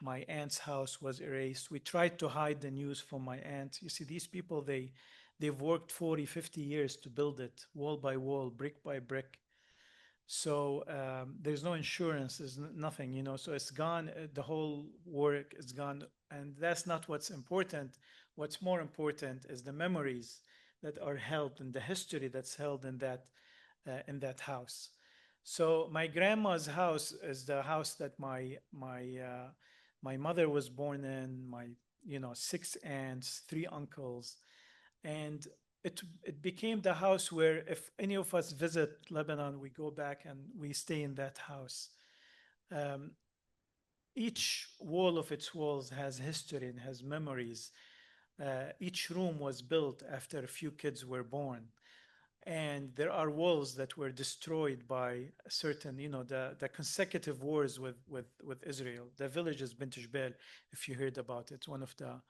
My aunt's house was erased. We tried to hide the news from my aunt. You see, these people, they've worked 40, 50 years to build it, wall by wall, brick by brick. So there's no insurance, there's nothing, you know, so it's gone, the whole work is gone. And that's not what's important. What's more important is the memories that are held and the history that's held in that house. So my grandma's house is the house that my mother was born in, my, you know, 6 aunts, 3 uncles, and it became the house where if any of us visit Lebanon, we go back and we stay in that house. Each wall of its walls has history and has memories. Each room was built after a few kids were born. And there are walls that were destroyed by certain, you know, the consecutive wars with Israel. The village is Bint Jbel, if you heard about it, one of the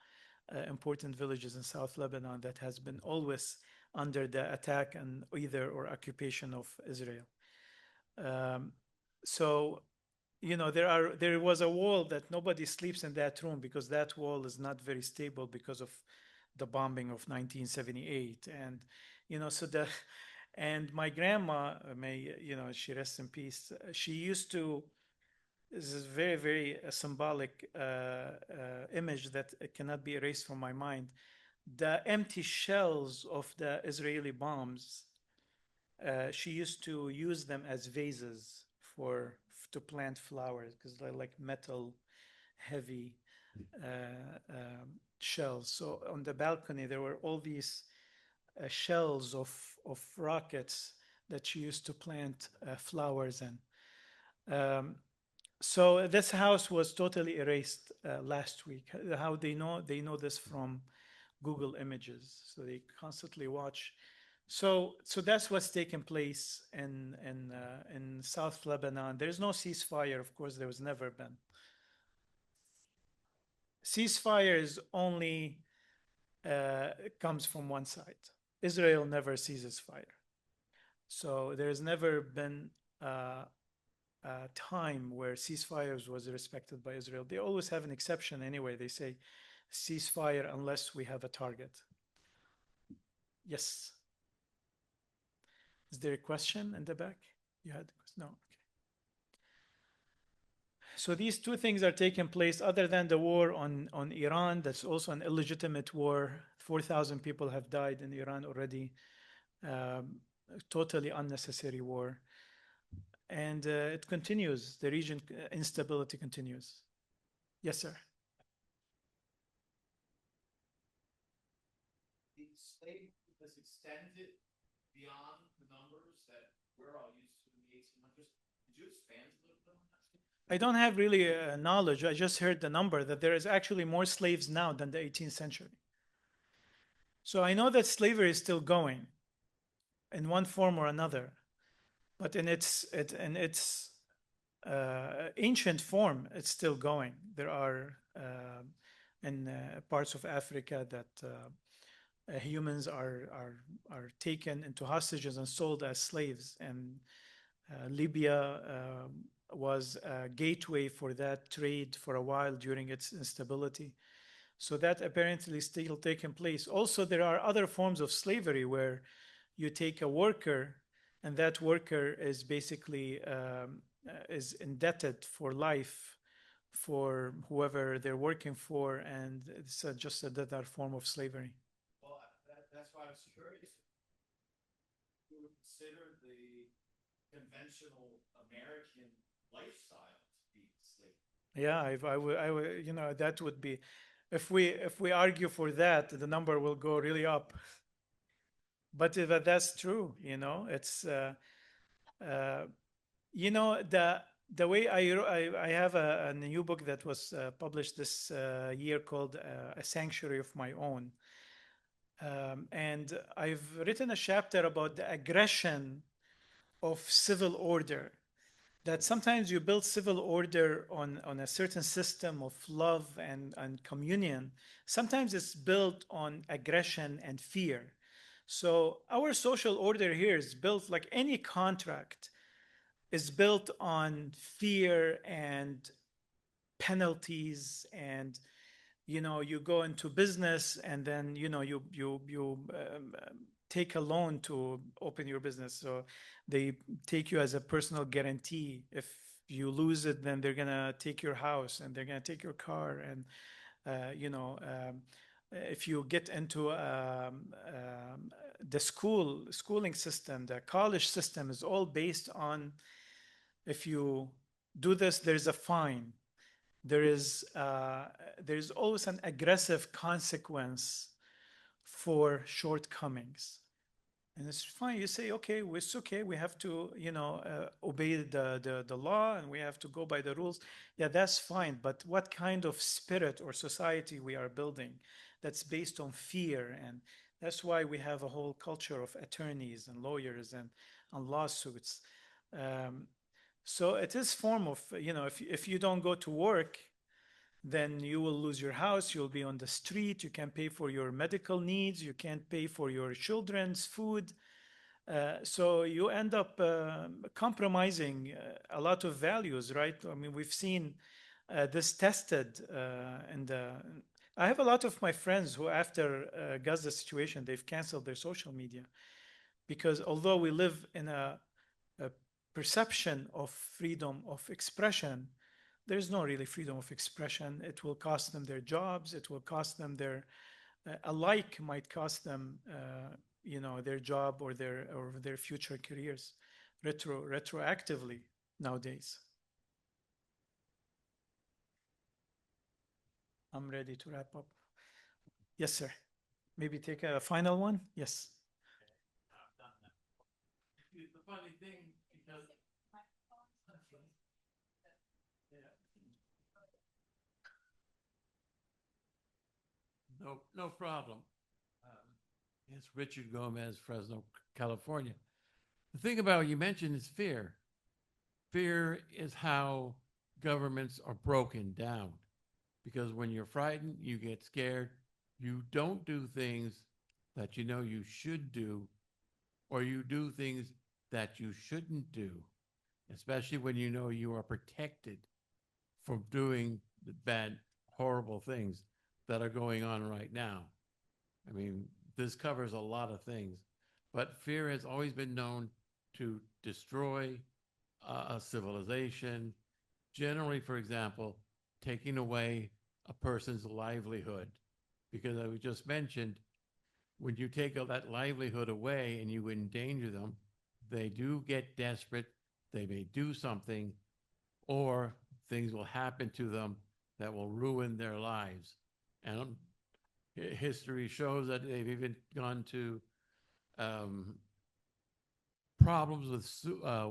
important villages in South Lebanon that has been always under the attack and either or occupation of Israel. So, you know, there was a wall that nobody sleeps in that room because that wall is not very stable because of the bombing of 1978. And, you know, and my grandma, may, you know, she rests in peace. She used to, this is very, very symbolic image that cannot be erased from my mind. The empty shells of the Israeli bombs, she used to use them as vases to plant flowers because they're like metal, heavy shells. So on the balcony, there were all these shells of rockets that she used to plant flowers in. So this house was totally erased last week. How they know this from Google Images, so they constantly watch. So that's what's taken place in South Lebanon. There's no ceasefire, of course. There was never been. Ceasefire is only comes from one side. Israel never ceases fire. So there's never been a time where ceasefires was respected by Israel. They always have an exception anyway. They say ceasefire unless we have a target. Yes. Is there a question in the back? You had no. Okay. So these two things are taking place other than the war on Iran. That's also an illegitimate war. 4,000 people have died in Iran already. Totally unnecessary war. And it continues. The region instability continues. Yes, sir. The slave has extended beyond the numbers that we're all used to in the 1800s. Did you expand a little bit on that? I don't have really knowledge. I just heard the number that there is actually more slaves now than the 18th century. So I know that slavery is still going in one form or another, but in its ancient form, it's still going. There are in parts of Africa that humans are taken into hostages and sold as slaves, and Libya was a gateway for that trade for a while during its instability. So that apparently still taking place. Also, there are other forms of slavery where you take a worker and that worker is basically is indebted for life for whoever they're working for, and it's just another form of slavery. Well, that's why I was curious. You would consider the conventional American lifestyle to be slavery. Yeah, I would, you know, that would be, if we argue for that, the number will go really up. But that's true, you know. It's uh, you know, the way I have a new book that was published this year called A Sanctuary of My Own. And I've written a chapter about the aggression of civil order, that sometimes you build civil order on a certain system of love and communion. Sometimes it's built on aggression and fear. So our social order here is built like any contract is built on fear and penalties, and you know, you go into business and then you know you take a loan to open your business, so they take you as a personal guarantee. If you lose it, then they're gonna take your house and they're gonna take your car. And you know, if you get into the schooling system, the college system is all based on, if you do this, there's a fine. There's always an aggressive consequence for shortcomings. And it's fine. You say, okay, it's okay. We have to, you know, obey the law, and we have to go by the rules. Yeah, that's fine. But what kind of spirit or society we are building that's based on fear? And that's why we have a whole culture of attorneys and lawyers and lawsuits. Um, so it is form of, you know, if you don't go to work, then you will lose your house, you'll be on the street, you can't pay for your medical needs, you can't pay for your children's food. So you end up compromising a lot of values, right? I mean, we've seen this tested and I have a lot of my friends who, after Gaza situation, they've canceled their social media, because although we live in a perception of freedom of expression, there's no really freedom of expression. It will cost them their jobs. It will cost them their, alike might cost them, you know, their job or their future careers, retroactively nowadays. I'm ready to wrap up. Yes, sir. Maybe take a final one. Yes. The funny thing, because no problem. It's Richard Gomez, Fresno, California. The thing about what you mentioned is fear. Fear is how governments are broken down, because when you're frightened, you get scared. You don't do things that you know you should do, or you do things that you shouldn't do, especially when you know you are protected from doing the bad, horrible things that are going on right now. I mean, this covers a lot of things, but fear has always been known to destroy a civilization. Generally, for example, taking away a person's livelihood, because as we just mentioned, when you take that livelihood away and you endanger them, they do get desperate. They may do something, or things will happen to them that will ruin their lives. And history shows that they've even gone to problems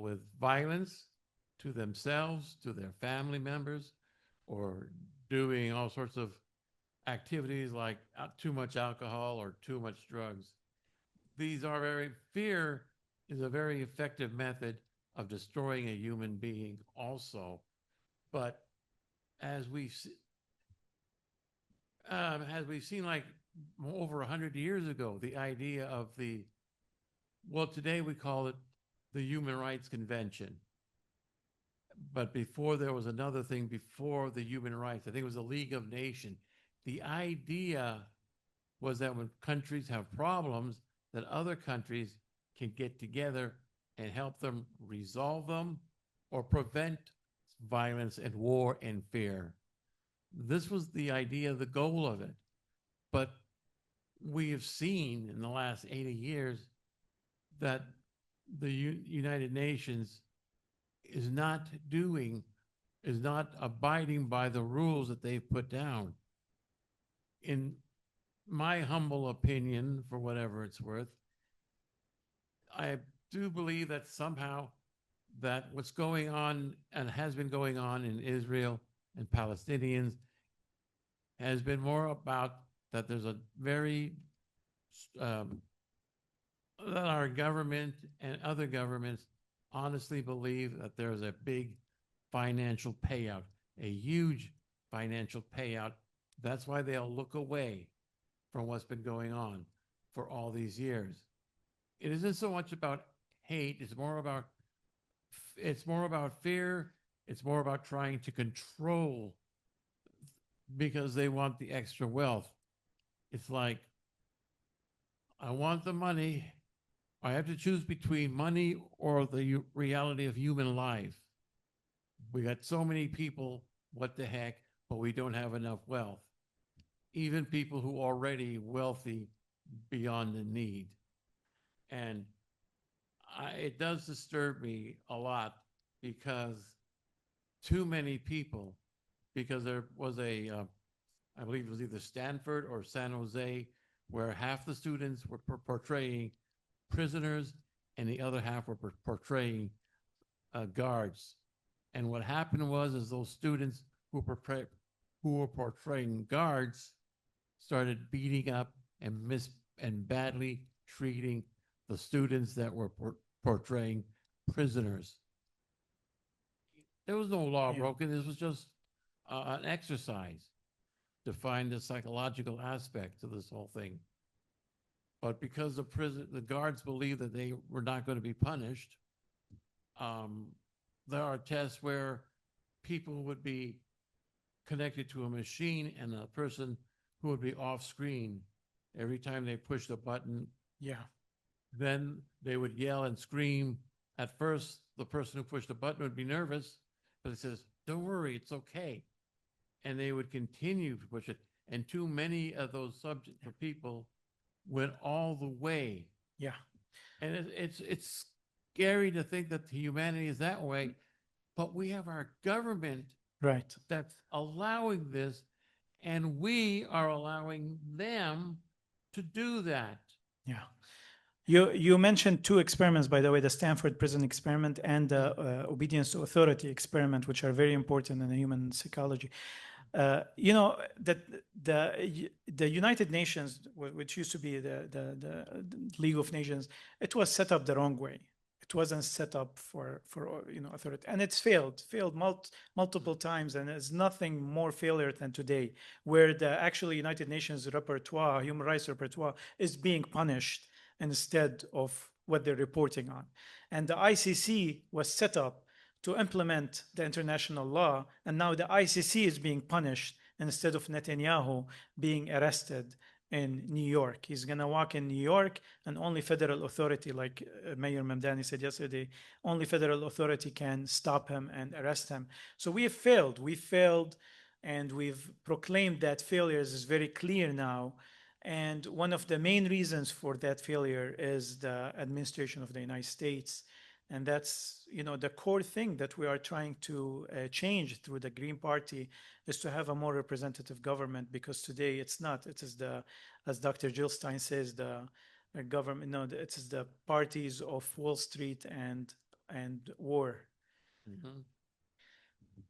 with violence to themselves, to their family members, or doing all sorts of activities like too much alcohol or too much drugs. Fear is a very effective method of destroying a human being also. But as we've seen, like over 100 years ago, the idea of today we call it the Human Rights Convention. But before, there was another thing before the human rights. I think it was the League of Nations. The idea was that when countries have problems, that other countries can get together and help them resolve them or prevent violence and war and fear. This was the idea, the goal of it. But we have seen in the last 80 years that the United Nations is not abiding by the rules that they've put down. In my humble opinion, for whatever it's worth, I do believe that somehow that what's going on and has been going on in Israel and Palestinians has been more about that there's a very that our government and other governments honestly believe that there's a big financial payout, a huge financial payout. That's why they'll look away from what's been going on for all these years. It isn't so much about hate, it's more about fear, it's more about trying to control because they want the extra wealth. It's like, I want the money. I have to choose between money or the reality of human life. We got so many people, what the heck, but we don't have enough wealth. Even people who are already wealthy beyond the need. And it does disturb me a lot because too many people, because there was I believe it was either Stanford or San Jose, where half the students were portraying prisoners and the other half were portraying guards. And what happened was those students who were portraying guards started beating up and badly treating the students that were portraying prisoners. There was no law broken. This was just an exercise to find the psychological aspect to this whole thing. But because the guards believed that they were not going to be punished, there are tests where people would be connected to a machine and a person who would be off screen every time they pushed a button. Yeah. Then they would yell and scream. At first, the person who pushed the button would be nervous, but it says, "Don't worry, it's okay." And they would continue to push it. And too many of those people went all the way. Yeah. And it's scary to think that humanity is that way, but we have our government Right. that's allowing this, and we are allowing them to do that. Yeah. You mentioned two experiments, by the way, the Stanford prison experiment and the obedience to authority experiment, which are very important in the human psychology. You know, that the United Nations, which used to be the League of Nations, it was set up the wrong way. It wasn't set up for authority, and it's failed multiple times, and there's nothing more failure than today, where the actually United Nations repertoire, human rights repertoire, is being punished instead of what they're reporting on. And the ICC was set up to implement the international law, and now the ICC is being punished instead of Netanyahu being arrested in New York. He's going to walk in New York, and only federal authority, like Mayor Mamdani said yesterday, only federal authority can stop him and arrest him. So we have failed. We failed, and we've proclaimed that failures is very clear now. And one of the main reasons for that failure is the administration of the United States. And that's, the core thing that we are trying to change through the Green Party is to have a more representative government, because today it's not. It is as Dr. Jill Stein says, the government, no, it is the parties of Wall Street and war. Mhm.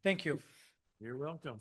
Thank you. You're welcome.